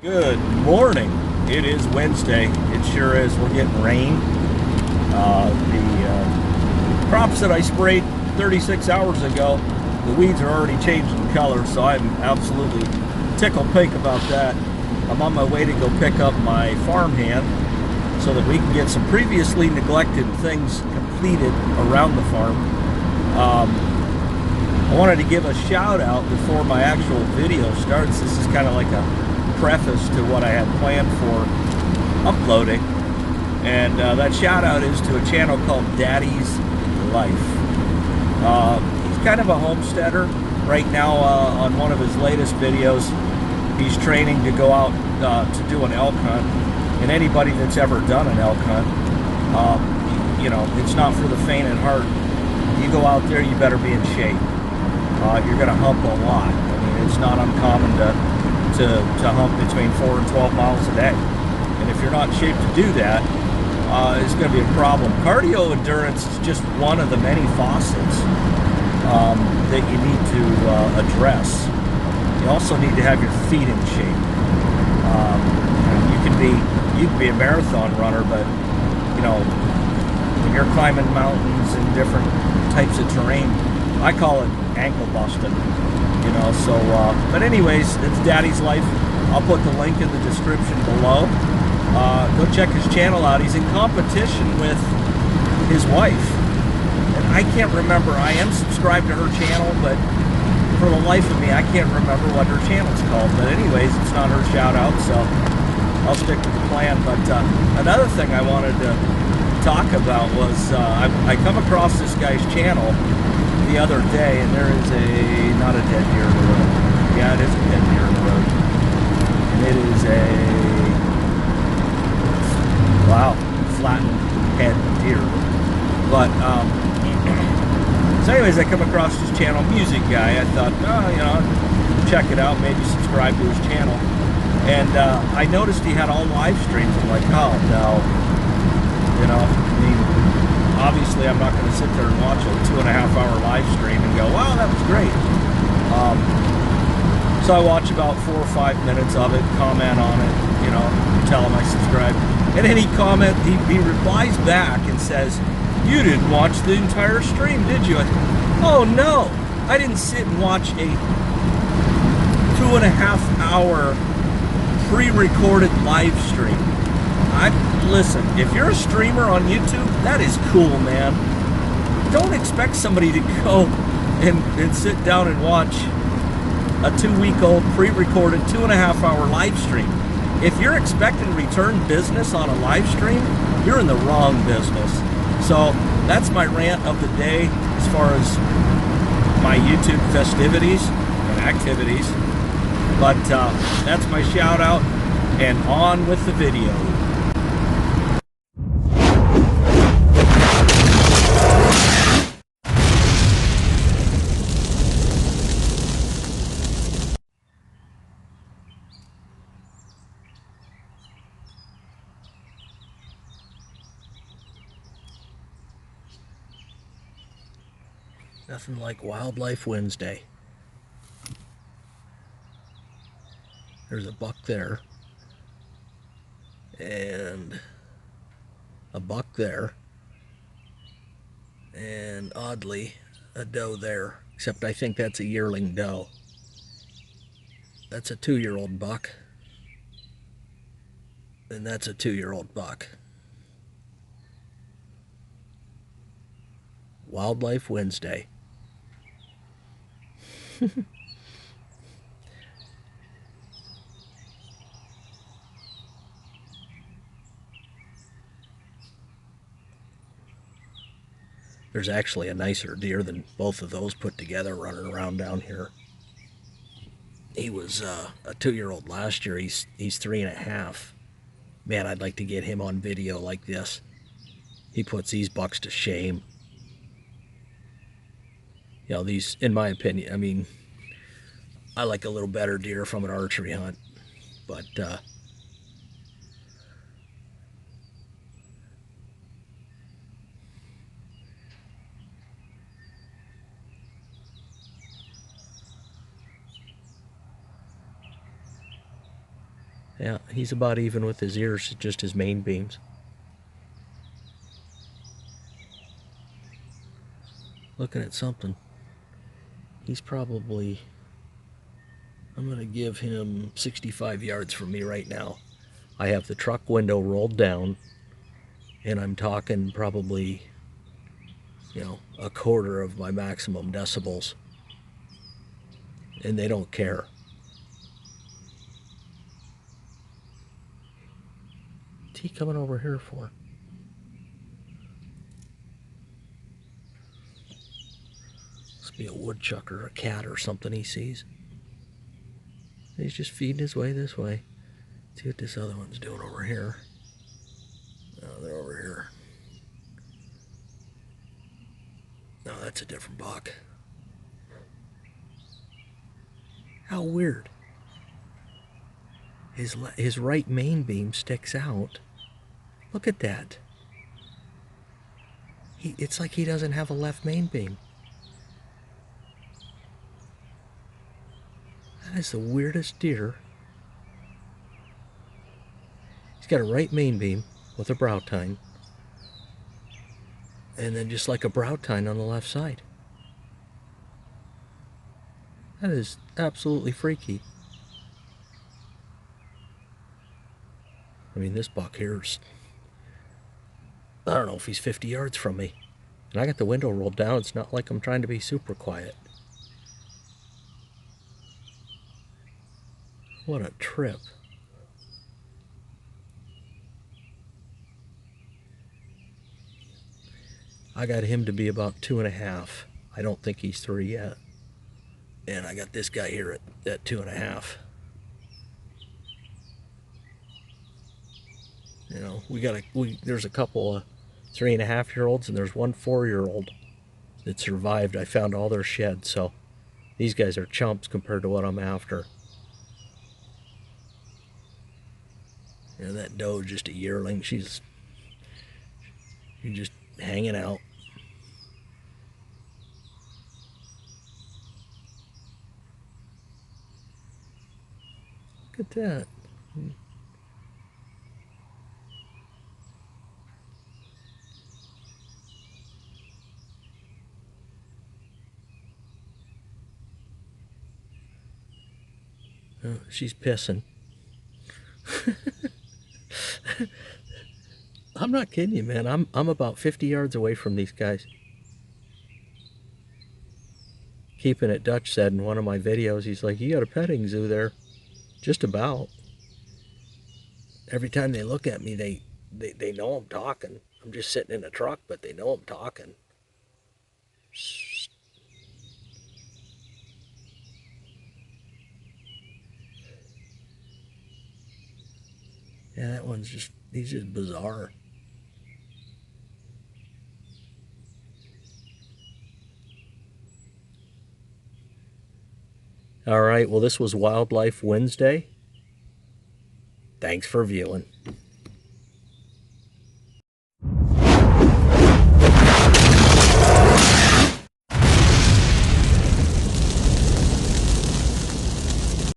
Good morning. It is Wednesday. It sure is. We're getting rain. The crops that I sprayed 36 hours ago, the weeds are already changing color, so I'm absolutely tickled pink about that. I'm on my way to go pick up my farmhand so that we can get some previously neglected things completed around the farm. I wanted to give a shout out before my actual video starts. This is kind of like a preface to what I had planned for uploading, and that shout out is to a channel called Daddy's Life. He's kind of a homesteader right now. On one of his latest videos, he's training to go out to do an elk hunt, and anybody that's ever done an elk hunt, you know, it's not for the faint at heart. You go out there, you better be in shape. You're gonna hump a lot. I mean, it's not uncommon to hump between 4 and 12 miles a day, and if you're not in shape to do that, it's going to be a problem. Cardio endurance is just one of the many faucets that you need to address. You also need to have your feet in shape. You can be a marathon runner, but you know, when you're climbing mountains and different types of terrain, I call it ankle busting. You know, so, but anyways, it's Daddy's Life. I'll put the link in the description below. Go check his channel out. He's in competition with his wife. And I can't remember, I am subscribed to her channel, but for the life of me, I can't remember what her channel's called. But anyways, it's not her shout out, so I'll stick to the plan. But another thing I wanted to talk about was, I come across this guy's channel the other day, and there is not a dead deer in the road. Yeah, it is a dead deer in the road. And it is a, wow, flattened head deer. But, so anyways, I come across his channel, music guy. I thought, oh, you know, check it out, maybe subscribe to his channel. And I noticed he had all live streams. I'm like, oh, no. You know, I mean, obviously, I'm not going to sit there and watch a 2.5-hour live stream and go, wow, that was great. So I watch about 4 or 5 minutes of it, comment on it, you know, tell him I subscribe. And then he replies back and says, you didn't watch the entire stream, did you? Oh, no, I didn't sit and watch a 2.5-hour pre-recorded live stream. Listen, if you're a streamer on YouTube, that is cool, man. Don't expect somebody to go and sit down and watch a 2-week-old pre-recorded 2.5-hour live stream. If you're expecting return business on a live stream, you're in the wrong business. So that's my rant of the day as far as my YouTube festivities and activities. But that's my shout out, and on with the video. Nothing like Wildlife Wednesday. There's a buck there, and a buck there, and oddly, a doe there, except I think that's a yearling doe. That's a 2-year-old buck, and that's a 2-year-old buck. Wildlife Wednesday. There's actually a nicer deer than both of those put together running around down here. He was a 2-year-old last year. He's 3.5. Man, I'd like to get him on video like this. He puts these bucks to shame. You know, these, in my opinion, I mean, I like a little better deer from an archery hunt, but Yeah, he's about even with his ears, just his main beams. Looking at something. He's probably, I'm going to give him 65 yards from me right now. I have the truck window rolled down, and I'm talking probably, you know, a quarter of my maximum decibels. And they don't care. What's he coming over here for? Must be a woodchuck or a cat or something he sees. He's just feeding his way this way. Let's see what this other one's doing over here. Oh, they're over here. No, that's a different buck. How weird. His right main beam sticks out. Look at that. It's like he doesn't have a left main beam. That is the weirdest deer. He's got a right main beam with a brow tine. And then just like a brow tine on the left side. That is absolutely freaky. I mean, this buck here's, I don't know if he's 50 yards from me. And I got the window rolled down. It's not like I'm trying to be super quiet. What a trip. I got him to be about 2.5. I don't think he's 3 yet. And I got this guy here at 2.5. You know, there's a couple of 3.5-year-olds, and there's one 4-year-old that survived. I found all their sheds, so these guys are chumps compared to what I'm after. You know, that doe is just a yearling. She's just hanging out. Look at that. Oh, she's pissing. I'm not kidding you, man. I'm about 50 yards away from these guys. Keeping It Dutch said in one of my videos, he's like, you got a petting zoo there. Just about. Every time they look at me, they know I'm talking. I'm just sitting in a truck, but they know I'm talking. Yeah, that one's just, he's just bizarre. All right, well, this was Wildlife Wednesday. Thanks for viewing.